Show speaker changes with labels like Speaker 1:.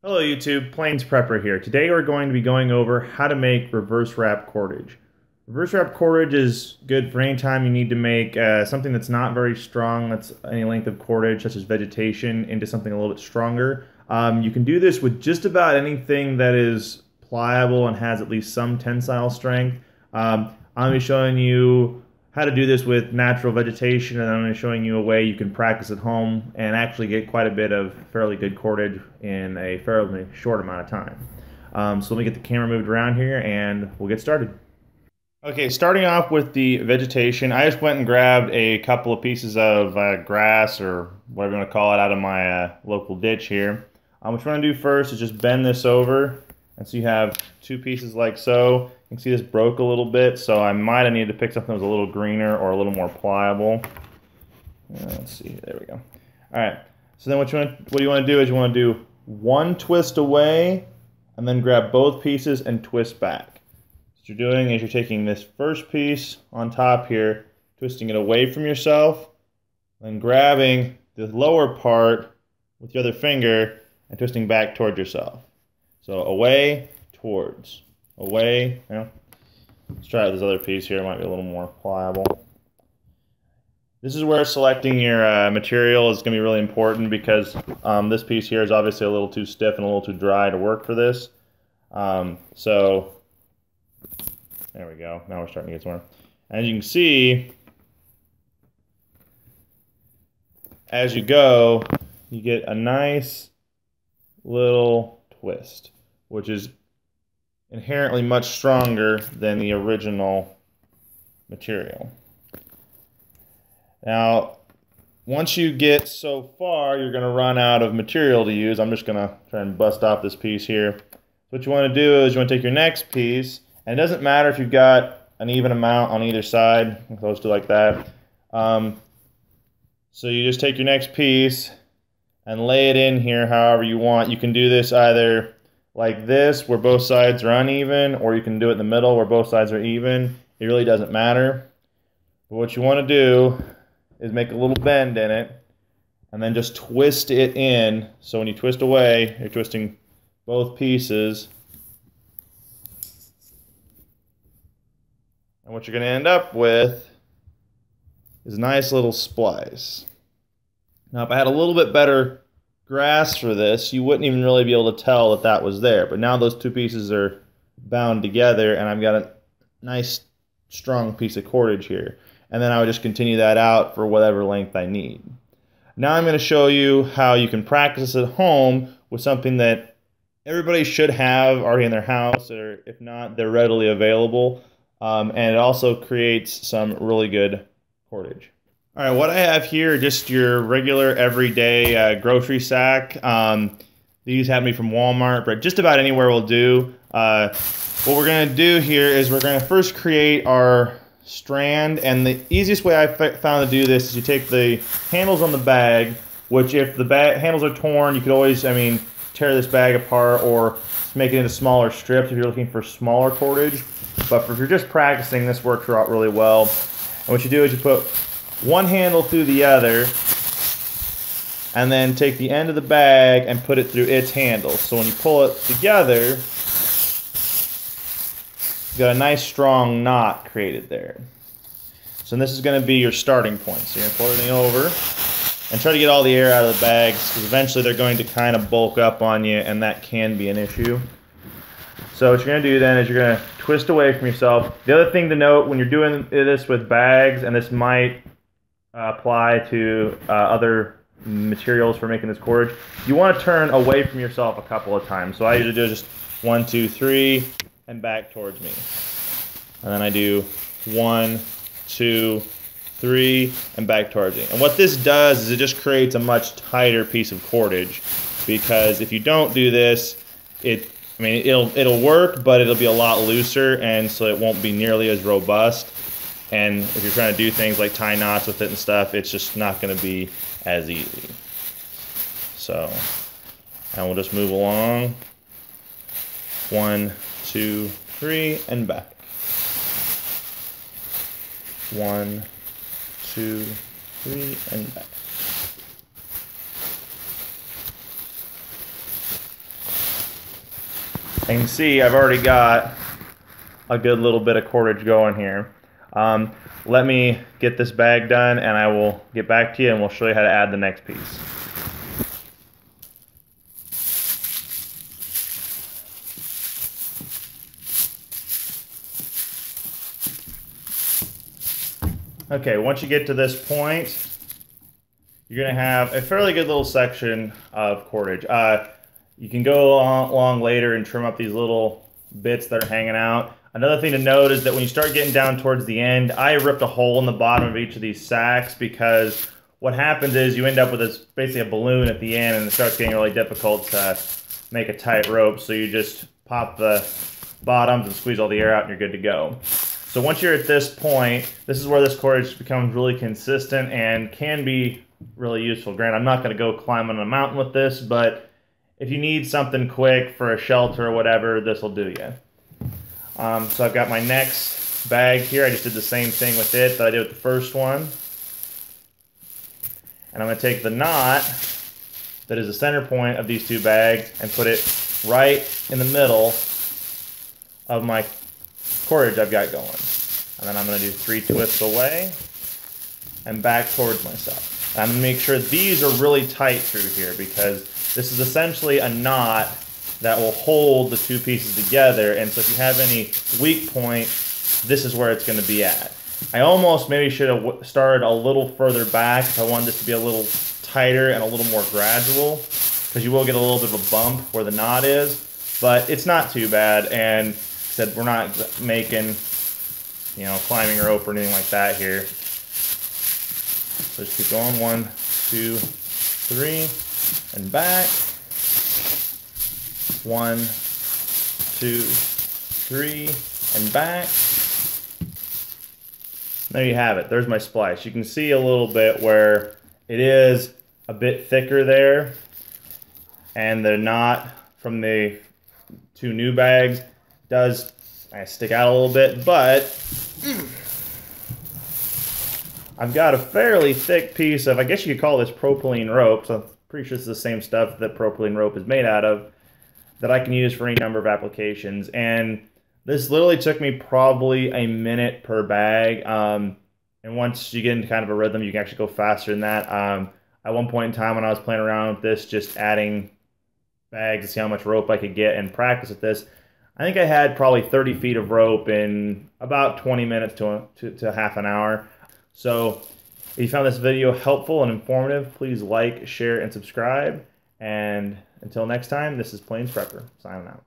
Speaker 1: Hello YouTube, Plains Prepper here. Today we're going to be going over how to make reverse wrap cordage. Reverse wrap cordage is good for any time you need to make something that's not very strong, that's any length of cordage, such as vegetation, into something a little bit stronger. You can do this with just about anything that is pliable and has at least some tensile strength. I'm going to be showing you how to do this with natural vegetation, and I'm going to be showing you a way you can practice at home and actually get quite a bit of fairly good cordage in a fairly short amount of time. So let me get the camera moved around here and we'll get started. Okay, starting off with the vegetation, I just went and grabbed a couple of pieces of grass or whatever you want to call it out of my local ditch here. What you want to do first is just bend this over, and so you have two pieces like so. You can see this broke a little bit, so I might have needed to pick something that was a little greener or a little more pliable. Let's see, there we go. All right, so then what you want to do is you want to do one twist away and then grab both pieces and twist back. What you're doing is you're taking this first piece on top here, twisting it away from yourself, then grabbing the lower part with your other finger and twisting back towards yourself. So away, towards. Away, let's try out this other piece here, it might be a little more pliable. This is where selecting your material is going to be really important, because this piece here is obviously a little too stiff and a little too dry to work for this. So there we go, now we're starting to get somewhere. As you can see, as you go, you get a nice little twist, which is inherently much stronger than the original material. Now, once you get so far, you're going to run out of material to use. I'm just going to try and bust off this piece here. What you want to do is you want to take your next piece, and it doesn't matter if you've got an even amount on either side, close to like that. So you just take your next piece and lay it in here however you want. You can do this either like this, where both sides are uneven, or you can do it in the middle where both sides are even. It really doesn't matter. But what you want to do is make a little bend in it and then just twist it in. So when you twist away, you're twisting both pieces. And what you're going to end up with is a nice little splice. Now, if I had a little bit better grass for this, you wouldn't even really be able to tell that that was there. But now those two pieces are bound together, and I've got a nice strong piece of cordage here. And then I would just continue that out for whatever length I need. Now I'm going to show you how you can practice at home with something that everybody should have already in their house, or if not, they're readily available. And it also creates some really good cordage. All right, what I have here are just your regular everyday grocery sack. These have me from Walmart, but just about anywhere will do. What we're going to do here is we're going to first create our strand, and the easiest way I found to do this is you take the handles on the bag, which if the handles are torn, you could always, tear this bag apart or make it into smaller strips if you're looking for smaller cordage. But if you're just practicing, this works out really well. And what you do is you put one handle through the other, and then take the end of the bag and put it through its handle. So when you pull it together, you've got a nice strong knot created there. So this is going to be your starting point. So you're going to pull everything over and try to get all the air out of the bags, because eventually they're going to kind of bulk up on you, and that can be an issue. So what you're going to do then is you're going to twist away from yourself. The other thing to note when you're doing this with bags, and this might apply to other materials for making this cordage, you want to turn away from yourself a couple of times. So I usually do just 1, 2, 3 and back towards me, and then I do 1, 2, 3 and back towards me. And what this does is it just creates a much tighter piece of cordage, because if you don't do this, it'll work, but it'll be a lot looser, and so it won't be nearly as robust. And if you're trying to do things like tie knots with it and stuff, it's just not going to be as easy. So, and we'll just move along. 1, 2, 3, and back. 1, 2, 3, and back. you can see I've already got a good little bit of cordage going here. Let me get this bag done and I will get back to you and we'll show you how to add the next piece. Okay, once you get to this point, you're going to have a fairly good little section of cordage. You can go along later and trim up these little bits that are hanging out. Another thing to note is that when you start getting down towards the end, I ripped a hole in the bottom of each of these sacks because what happens is you end up with this basically a balloon at the end and it starts getting really difficult to make a tight rope. So you just pop the bottoms and squeeze all the air out and you're good to go. So once you're at this point, this is where this cordage becomes really consistent and can be really useful. Granted, I'm not going to go climbing a mountain with this, but if you need something quick for a shelter or whatever, this will do you. So I've got my next bag here. I just did the same thing with it that I did with the first one. And I'm going to take the knot that is the center point of these two bags and put it right in the middle of my cordage I've got going. And then I'm going to do 3 twists away and back towards myself. And I'm going to make sure these are really tight through here because this is essentially a knot that will hold the two pieces together, and so if you have any weak point, this is where it's going to be at. I almost maybe should have started a little further back if I wanted this to be a little tighter and a little more gradual, because you will get a little bit of a bump where the knot is, but it's not too bad, and like I said, we're not making, you know, climbing rope or anything like that here. So just keep going, 1, 2, 3, and back. 1, 2, 3, and back. There you have it. There's my splice. You can see a little bit where it is a bit thicker there, and the knot from the 2 new bags does stick out a little bit, but I've got a fairly thick piece of, I guess you could call this propylene rope, so I'm pretty sure it's the same stuff that propylene rope is made out of, that I can use for any number of applications. And this literally took me probably a minute per bag. And once you get into kind of a rhythm, you can actually go faster than that. At one point in time when I was playing around with this, just adding bags to see how much rope I could get and practice with this, I think I had probably 30 feet of rope in about 20 minutes to half an hour. So if you found this video helpful and informative, please like, share, and subscribe. And until next time, this is Plains Prepper, signing out.